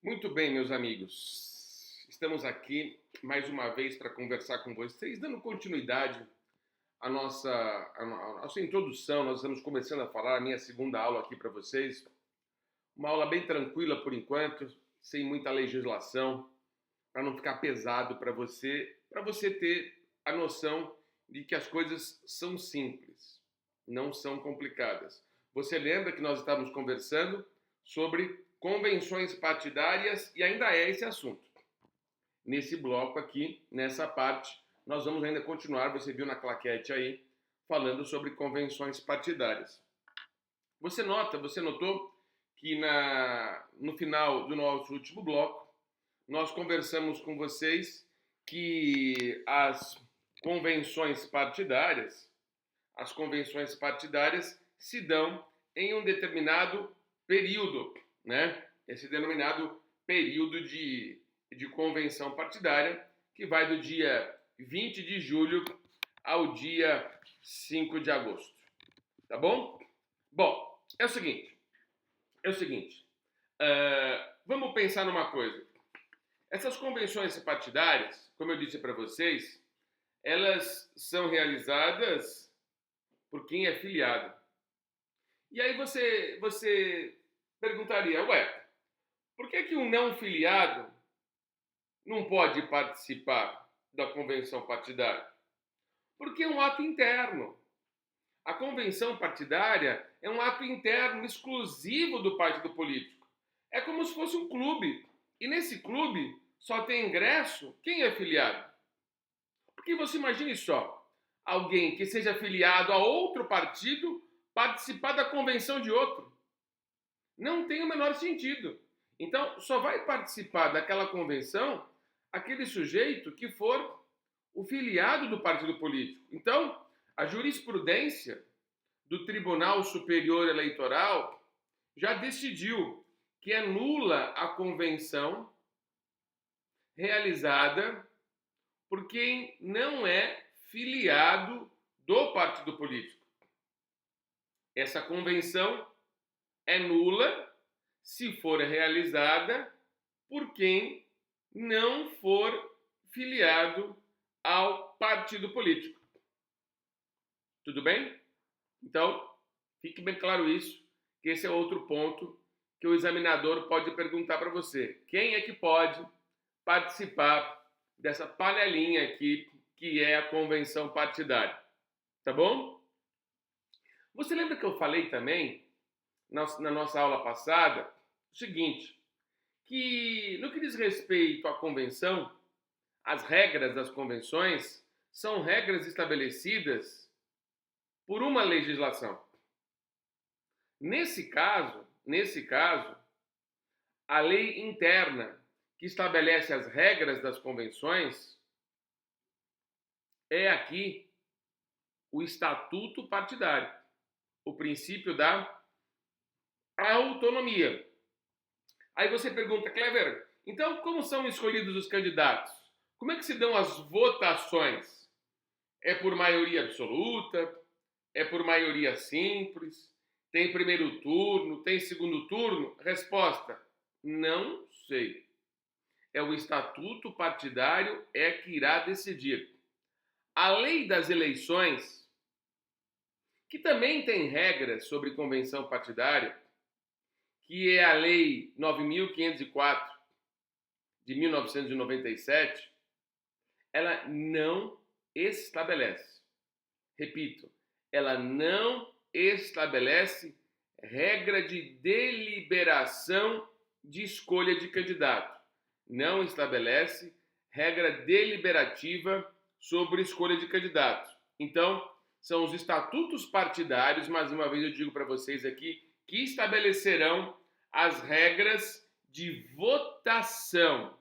Muito bem, meus amigos. Estamos aqui mais uma vez para conversar com vocês, dando continuidade à nossa introdução. Nós estamos começando a falar a minha segunda aula aqui para vocês. Uma aula bem tranquila por enquanto, sem muita legislação, para não ficar pesado para você ter a noção de que as coisas são simples, não são complicadas. Você lembra que nós estávamos conversando sobre convenções partidárias e ainda é esse assunto. Nesse bloco aqui, nessa parte, nós vamos ainda continuar, você viu na claquete aí, falando sobre convenções partidárias. Você notou que no final do nosso último bloco, nós conversamos com vocês que as convenções partidárias se dão em um determinado período, né? Esse denominado período de convenção partidária, que vai do dia 20 de julho ao dia 5 de agosto. Tá bom? Bom, é o seguinte. Vamos pensar numa coisa. Essas convenções partidárias, como eu disse para vocês, elas são realizadas por quem é filiado. E aí você perguntaria, por que um não filiado não pode participar da convenção partidária? Porque é um ato interno. A convenção partidária é um ato interno exclusivo do partido político. É como se fosse um clube. E nesse clube só tem ingresso quem é filiado. Porque você imagine só, alguém que seja filiado a outro partido participar da convenção de outro. Não tem o menor sentido. Então, só vai participar daquela convenção aquele sujeito que for o filiado do partido político. Então, a jurisprudência do Tribunal Superior Eleitoral já decidiu que é nula a convenção realizada por quem não é filiado do partido político. Essa convenção é nula se for realizada por quem não for filiado ao partido político. Tudo bem? Então, fique bem claro isso, que esse é outro ponto que o examinador pode perguntar para você. Quem é que pode participar dessa panelinha aqui, que é a convenção partidária? Tá bom? Você lembra que eu falei também, na nossa aula passada, o seguinte, que no que diz respeito à convenção, as regras das convenções são regras estabelecidas por uma legislação. Nesse caso, a lei interna que estabelece as regras das convenções é aqui o estatuto partidário, o princípio da autonomia. Aí você pergunta, Clever, então como são escolhidos os candidatos? Como é que se dão as votações? É por maioria absoluta? É por maioria simples? Tem primeiro turno? Tem segundo turno? Resposta, não sei. É o estatuto partidário que irá decidir. A lei das eleições, que também tem regras sobre convenção partidária, que é a Lei 9.504 de 1997, ela não estabelece, repito, ela não estabelece regra de deliberação de escolha de candidato. Não estabelece regra deliberativa sobre escolha de candidato. Então, são os estatutos partidários, mais uma vez eu digo para vocês aqui, que estabelecerão as regras de votação,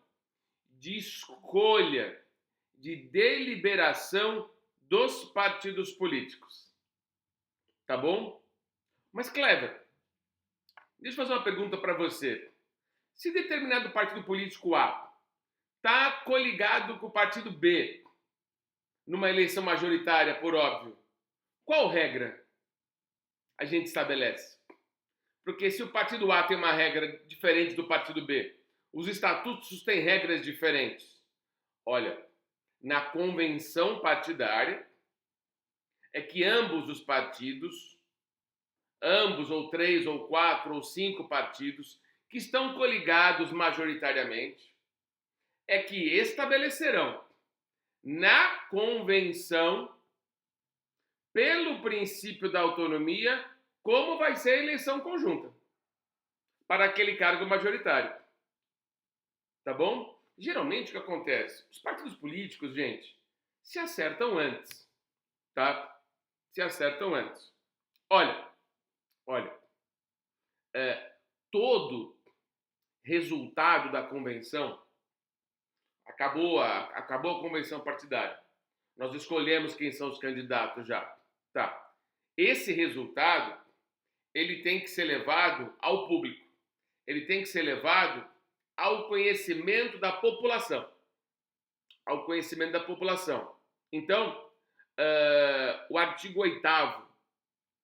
de escolha, de deliberação dos partidos políticos. Tá bom? Mas, Clever, deixa eu fazer uma pergunta para você. Se determinado partido político A está coligado com o partido B numa eleição majoritária, por óbvio, qual regra a gente estabelece? Porque se o partido A tem uma regra diferente do partido B, Os estatutos têm regras diferentes. Olha, na convenção partidária é que ambos os partidos, ambos ou 3 ou 4 ou 5 partidos que estão coligados majoritariamente, é que estabelecerão na convenção, pelo princípio da autonomia, como vai ser a eleição conjunta para aquele cargo majoritário. Tá bom? Geralmente o que acontece? Os partidos políticos, gente, se acertam antes, tá? Se acertam antes. Olha, todo resultado da convenção, acabou a convenção partidária, nós escolhemos quem são os candidatos já, tá? Esse resultado, ele tem que ser levado ao público, ele tem que ser levado ao conhecimento da população, ao conhecimento da população. Então, o artigo 8º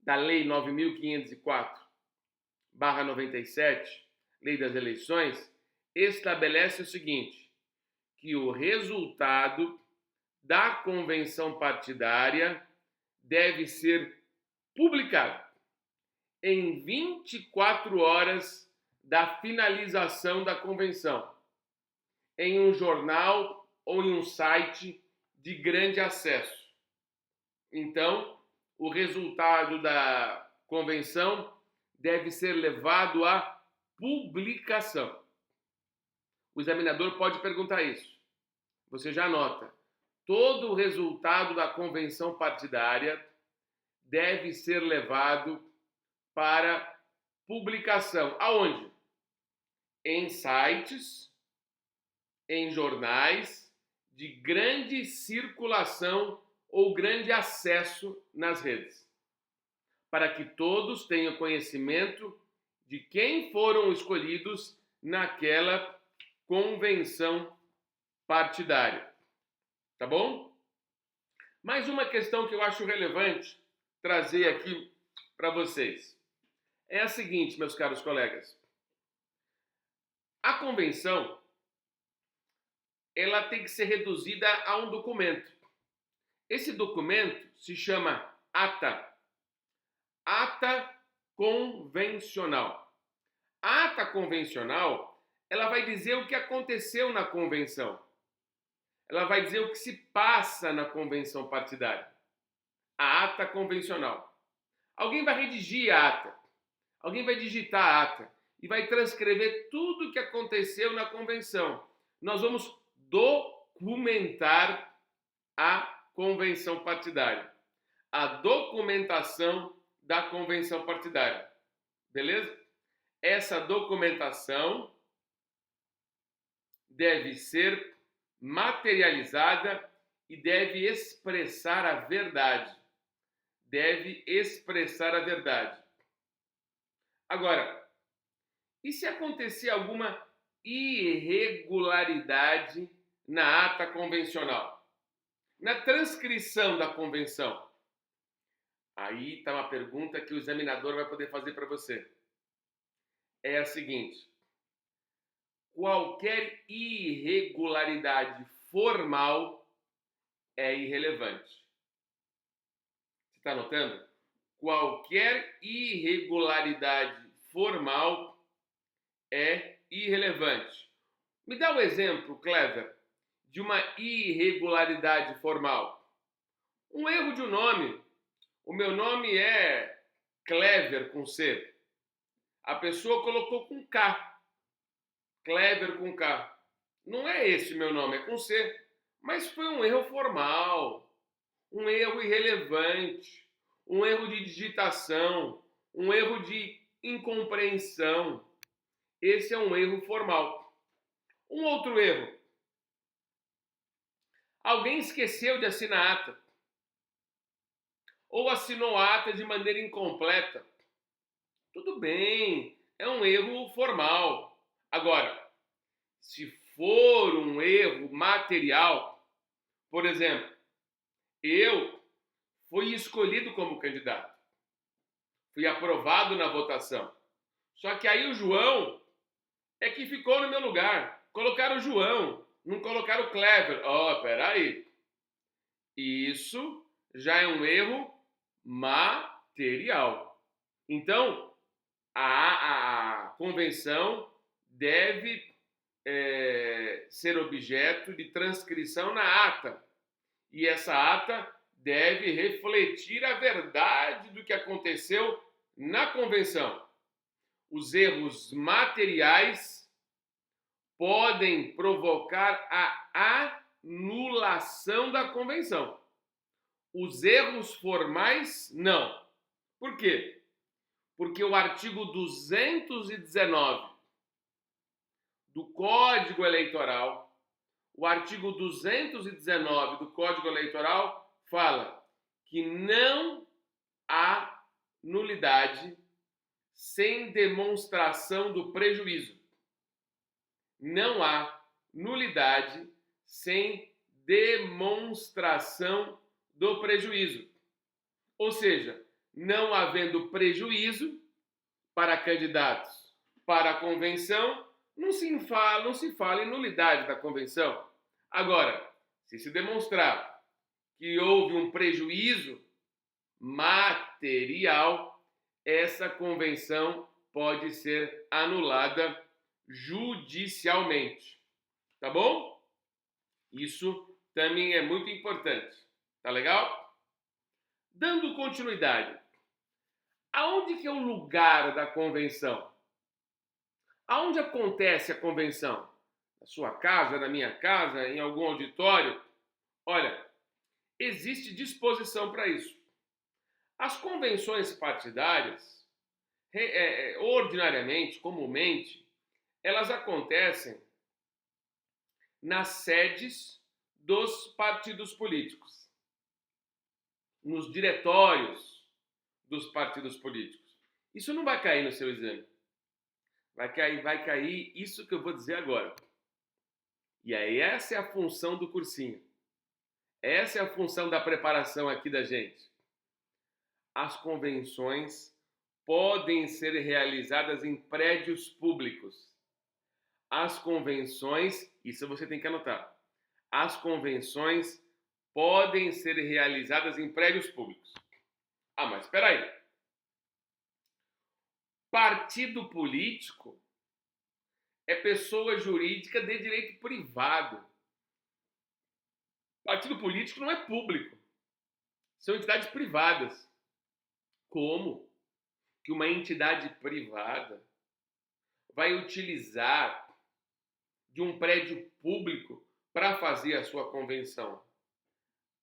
da Lei 9.504/97, Lei das Eleições, estabelece o seguinte, que o resultado da convenção partidária deve ser publicado em 24 horas da finalização da convenção, em um jornal ou em um site de grande acesso. Então, o resultado da convenção deve ser levado à publicação. O examinador pode perguntar isso. Você já anota. Todo o resultado da convenção partidária deve ser levado para publicação. Aonde? Em sites, em jornais de grande circulação ou grande acesso nas redes, para que todos tenham conhecimento de quem foram escolhidos naquela convenção partidária. Tá bom? Mais uma questão que eu acho relevante trazer aqui para vocês é a seguinte, meus caros colegas. A convenção, ela tem que ser reduzida a um documento. Esse documento se chama ata. Ata convencional. A ata convencional, ela vai dizer o que aconteceu na convenção. Ela vai dizer o que se passa na convenção partidária. A ata convencional. Alguém vai redigir a ata. Alguém vai digitar a ata e vai transcrever tudo o que aconteceu na convenção. Nós vamos documentar a convenção partidária. A documentação da convenção partidária. Beleza? Essa documentação deve ser materializada e deve expressar a verdade. Deve expressar a verdade. Agora, e se acontecer alguma irregularidade na ata convencional? Na transcrição da convenção? Aí está uma pergunta que o examinador vai poder fazer para você. É a seguinte: qualquer irregularidade formal é irrelevante. Você está notando? Qualquer irregularidade formal é irrelevante. Me dá um exemplo, Clever, de uma irregularidade formal. Um erro de um nome. O meu nome é Clever com C. A pessoa colocou com K. Clever com K. Não é esse o meu nome, é com C. Mas foi um erro formal, um erro irrelevante, um erro de digitação, um erro de incompreensão. Esse é um erro formal. Um outro erro. Alguém esqueceu de assinar a ata. Ou assinou a ata de maneira incompleta. Tudo bem, é um erro formal. Agora, se for um erro material, por exemplo, eu fui escolhido como candidato, fui aprovado na votação. Só que aí o João é que que ficou no meu lugar. Colocaram o João, não colocaram o Clever. Peraí. Isso já é um erro material. Então, a convenção deve ser objeto de transcrição na ata. E essa ata deve refletir a verdade do que aconteceu na convenção. Os erros materiais podem provocar a anulação da convenção. Os erros formais, não. Por quê? Porque o artigo 219 do Código Eleitoral, o artigo 219 do Código Eleitoral fala que não há nulidade sem demonstração do prejuízo. Não há nulidade sem demonstração do prejuízo. Ou seja, não havendo prejuízo para candidatos para a convenção, não se fala em nulidade da convenção. Agora, se demonstrar que houve um prejuízo material, essa convenção pode ser anulada judicialmente. Tá bom? Isso também é muito importante. Tá legal? Dando continuidade. Aonde que é o lugar da convenção? Aonde acontece a convenção? Na sua casa, na minha casa, em algum auditório? Olha, existe disposição para isso. As convenções partidárias, ordinariamente, comumente, elas acontecem nas sedes dos partidos políticos, nos diretórios dos partidos políticos. Isso não vai cair no seu exame. Vai cair isso que eu vou dizer agora. E aí essa é a função do cursinho. Essa é a função da preparação aqui da gente. As convenções podem ser realizadas em prédios públicos. As convenções, isso você tem que anotar. As convenções podem ser realizadas em prédios públicos. Mas espera aí. Partido político é pessoa jurídica de direito privado. Partido político não é público. São entidades privadas. Como que uma entidade privada vai utilizar de um prédio público para fazer a sua convenção?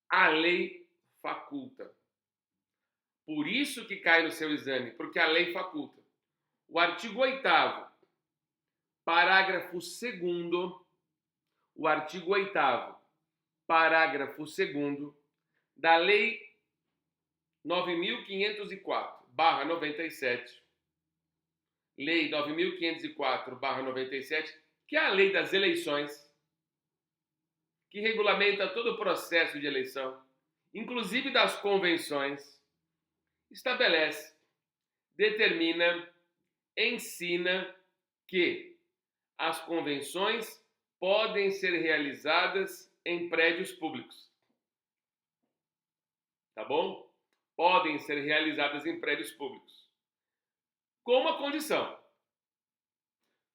A lei faculta. Por isso que cai no seu exame, porque a lei faculta. O artigo 8º, parágrafo 2º, o artigo 8º, parágrafo 2º da Lei 9.504/97, Lei 9.504/97, que é a lei das eleições, que regulamenta todo o processo de eleição, inclusive das convenções, estabelece, determina, ensina que as convenções podem ser realizadas em prédios públicos. Tá bom? Podem ser realizadas em prédios públicos. Com uma condição.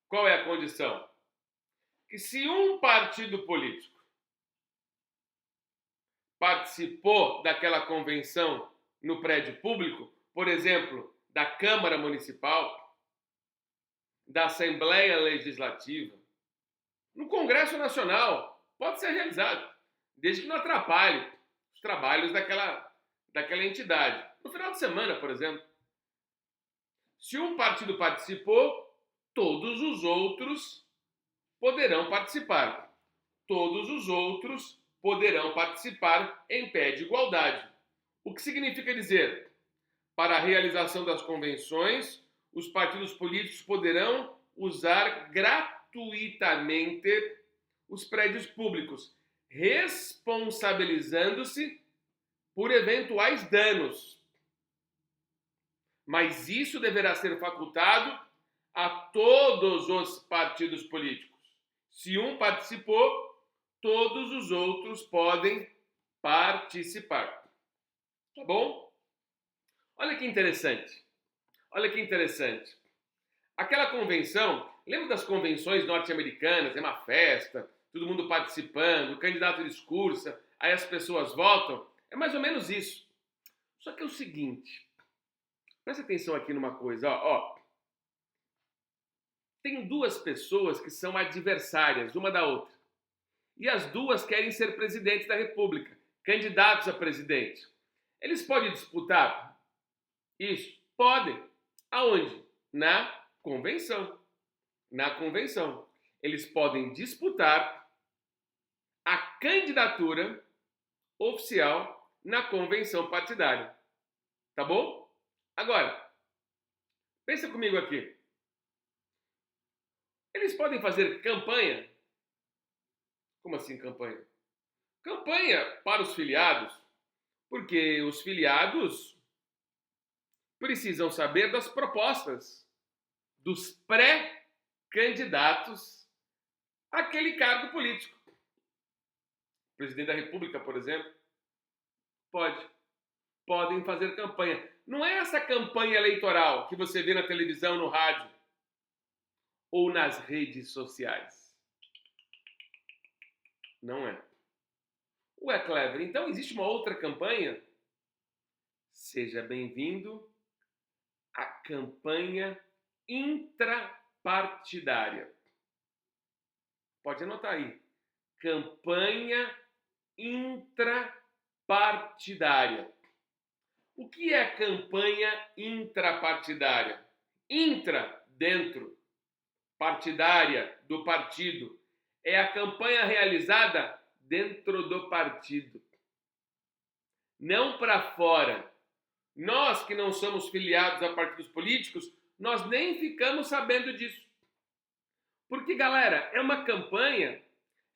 Qual é a condição? Que se um partido político participou daquela convenção no prédio público, por exemplo, da Câmara Municipal, da Assembleia Legislativa, no Congresso Nacional, pode ser realizado, desde que não atrapalhe os trabalhos daquela entidade. No final de semana, por exemplo, se um partido participou, todos os outros poderão participar. Todos os outros poderão participar em pé de igualdade. O que significa dizer? Para a realização das convenções, os partidos políticos poderão usar gratuitamente os prédios públicos, responsabilizando-se por eventuais danos. Mas isso deverá ser facultado a todos os partidos políticos. Se um participou, todos os outros podem participar. Tá bom? Olha que interessante. Olha que interessante. Aquela convenção, lembra das convenções norte-americanas? É uma festa, todo mundo participando, o candidato discursa, aí as pessoas votam. É mais ou menos isso. Só que é o seguinte, presta atenção aqui numa coisa, ó. Tem duas pessoas que são adversárias uma da outra. E as duas querem ser presidentes da República, candidatos a presidente. Eles podem disputar? Isso, podem. Aonde? Na convenção. Na convenção. Eles podem disputar a candidatura oficial na convenção partidária. Tá bom? Agora, pensa comigo aqui. Eles podem fazer campanha? Como assim campanha? Campanha para os filiados, porque os filiados precisam saber das propostas dos pré-candidatos àquele cargo político. O presidente da República, por exemplo, podem fazer campanha. Não é essa campanha eleitoral que você vê na televisão, no rádio ou nas redes sociais. Não é. Ué, Clever, então existe uma outra campanha? Seja bem-vindo à campanha intrapartidária. Pode anotar aí. Campanha intrapartidária. O que é campanha intrapartidária? Intra, dentro. Partidária, do partido. É a campanha realizada dentro do partido. Não para fora. Nós que não somos filiados a partidos políticos, nós nem ficamos sabendo disso. Porque, galera, é uma campanha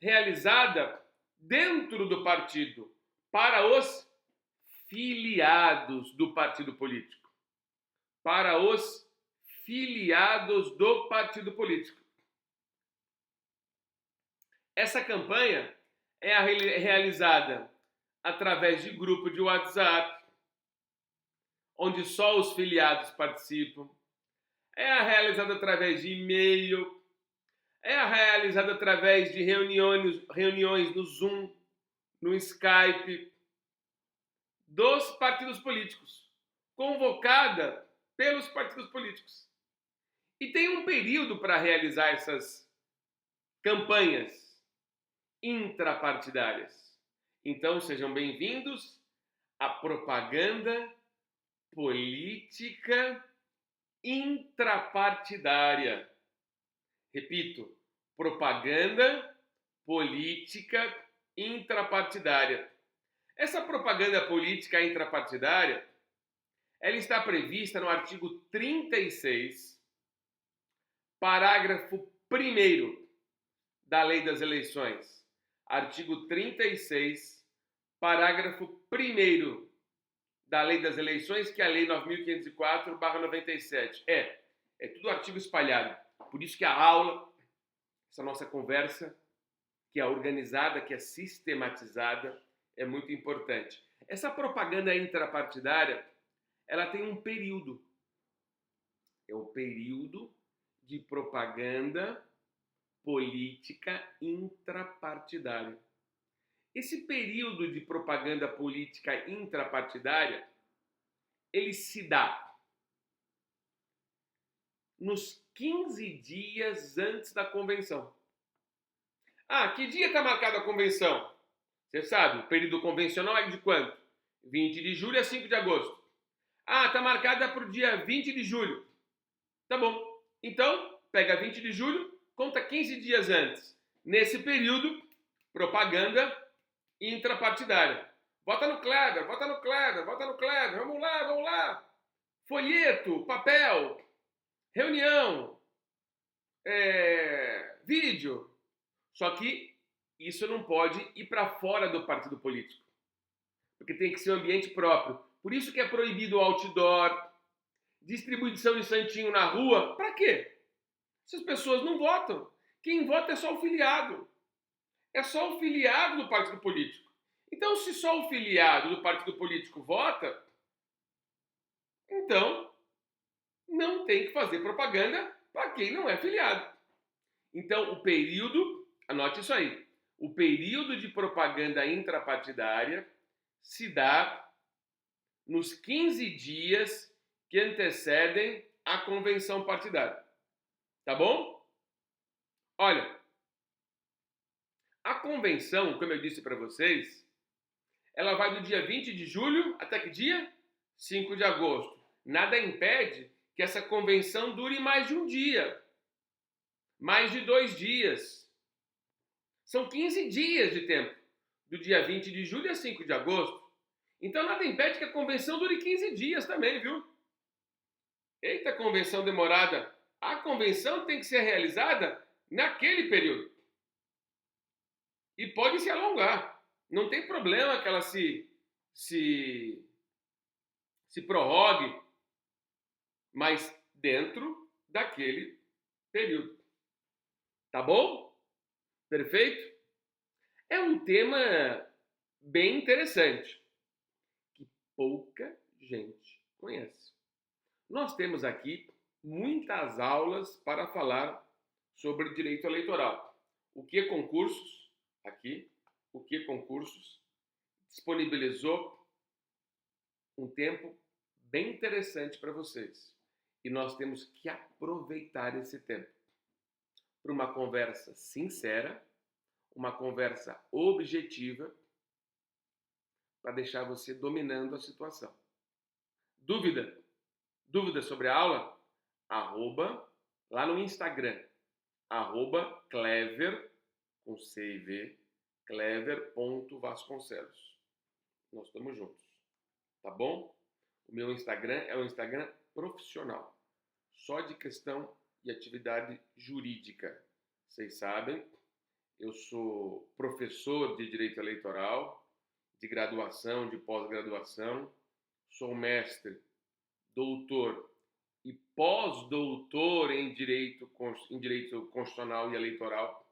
realizada dentro do partido, para os filiados do partido político. Para os filiados do partido político. Essa campanha é realizada através de grupo de WhatsApp, onde só os filiados participam. É realizada através de e-mail. É realizada através de reuniões no Zoom, no Skype, dos partidos políticos, convocada pelos partidos políticos. E tem um período para realizar essas campanhas intrapartidárias. Então, sejam bem-vindos à propaganda política intrapartidária. Repito, propaganda política intrapartidária. Essa propaganda política intrapartidária, ela está prevista no artigo 36, parágrafo 1º da Lei das Eleições. Artigo 36, parágrafo 1º da Lei das Eleições, que é a Lei 9.504/97. É tudo artigo espalhado. Por isso que a aula, essa nossa conversa, que é organizada, que é sistematizada, é muito importante. Essa propaganda intrapartidária, ela tem um período. É o período de propaganda política intrapartidária. Esse período de propaganda política intrapartidária, ele se dá nos 15 dias antes da convenção. Ah, que dia está marcada a convenção? Você sabe, o período convencional é de quanto? 20 de julho a 5 de agosto. Ah, está marcada para o dia 20 de julho. Tá bom. Então, pega 20 de julho, conta 15 dias antes. Nesse período, propaganda intrapartidária. Vota no Clever, vota no Clever, vota no Clever. Vamos lá, vamos lá. Folheto, papel, reunião, vídeo. Só que isso não pode ir para fora do partido político. Porque tem que ser um ambiente próprio. Por isso que é proibido o outdoor, distribuição de santinho na rua. Para quê? Essas pessoas não votam. Quem vota é só o filiado. É só o filiado do partido político. Então, se só o filiado do partido político vota, então não tem que fazer propaganda para quem não é filiado. Então, o período, anote isso aí, o período de propaganda intrapartidária se dá nos 15 dias que antecedem a convenção partidária. Tá bom? Olha, a convenção, como eu disse para vocês, ela vai do dia 20 de julho até que dia? 5 de agosto. Nada impede que essa convenção dure mais de um dia, mais de 2 dias. São 15 dias de tempo, do dia 20 de julho a 5 de agosto. Então nada impede que a convenção dure 15 dias também, viu? Eita, convenção demorada. A convenção tem que ser realizada naquele período. E pode se alongar. Não tem problema que ela se prorrogue, mas dentro daquele período. Tá bom? Perfeito? É um tema bem interessante, que pouca gente conhece. Nós temos aqui muitas aulas para falar sobre direito eleitoral. O que Concursos, aqui, o que Concursos disponibilizou um tempo bem interessante para vocês. E nós temos que aproveitar esse tempo para uma conversa sincera, uma conversa objetiva, para deixar você dominando a situação. Dúvida? Dúvida sobre a aula? Arroba, lá no Instagram, arroba Clever, com C e V, clever.vasconcelos. Nós estamos juntos, tá bom? O meu Instagram é um Instagram profissional, só de questão e atividade jurídica. Vocês sabem, eu sou professor de direito eleitoral, de graduação, de pós-graduação, sou mestre, doutor e pós-doutor em direito constitucional e eleitoral.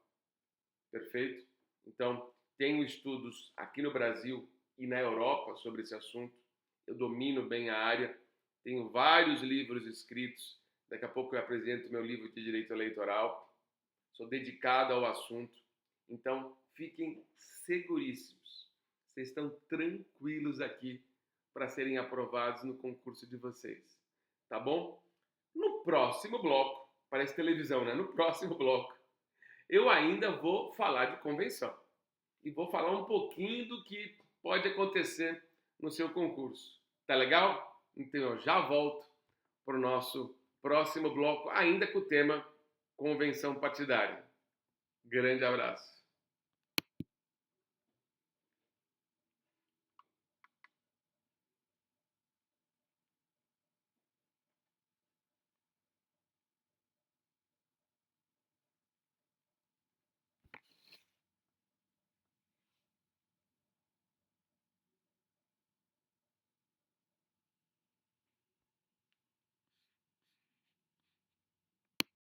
Perfeito? Então, tenho estudos aqui no Brasil e na Europa sobre esse assunto. Eu domino bem a área, tenho vários livros escritos. Daqui a pouco eu apresento meu livro de direito eleitoral. Sou dedicado ao assunto. Então, fiquem seguríssimos. Vocês estão tranquilos aqui para serem aprovados no concurso de vocês. Tá bom? No próximo bloco, parece televisão, né? No próximo bloco, eu ainda vou falar de convenção. E vou falar um pouquinho do que pode acontecer no seu concurso. Tá legal? Então eu já volto para o nosso próximo bloco, ainda com o tema convenção partidária. Grande abraço.